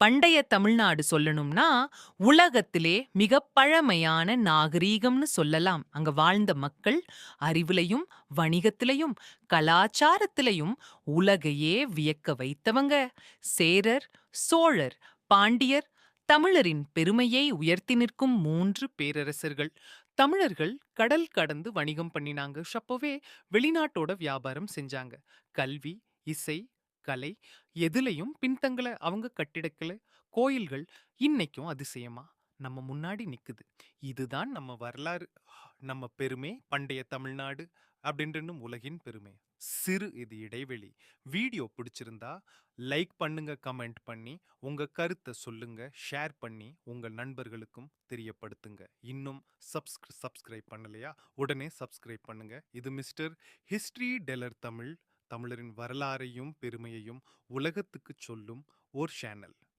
பண்டைய தமிழ்நாடு சொல்லணும்னா, உலகத்திலே மிகப் பழமையான நாகரீகம்னு சொல்லலாம். அங்க வாழ்ந்த மக்கள் அறிவிலயும், வணிகத்திலயும், கலாச்சாரத்திலயும் உலகையே வியக்க வைத்தவங்க. சேரர், சோழர், பாண்டியர், தமிழரின் பெருமையை உயர்த்தி நிற்கும் 3 பேரரசர்கள். தமிழர்கள் கடல் கடந்து வணிகம் பண்ணினாங்க. அப்பவே வெளிநாட்டோட வியாபாரம் செஞ்சாங்க. கல்வி, இசை, கலை எதுலயும் பின்தங்கல. அவங்க கட்டிடக்கலை, கோயில்கள் இன்னைக்கும் அதிசயமா நம்ம முன்னாடி நிக்குது. இதுதான் நம்ம வரலாறு, நம்ம பெருமை, பண்டைய தமிழ்நாடு அப்படின்றது உலகின் பெருமை. சிறு இது இடைவெளி. வீடியோ பிடிச்சிருந்தா லைக் பண்ணுங்க, கமெண்ட் பண்ணி உங்க கருத்தை சொல்லுங்க, ஷேர் பண்ணி உங்க நண்பர்களுக்கும் தெரியப்படுத்துங்க. இன்னும் சப்ஸ்கிரைப் பண்ணலையா? உடனே சப்ஸ்கிரைப் பண்ணுங்க. இது மிஸ்டர் ஹிஸ்டரி டெலர் தமிழ், தமிழரின் வரலாறையும் பெருமையையும் உலகத்துக்கு சொல்லும் ஓர் சேனல்.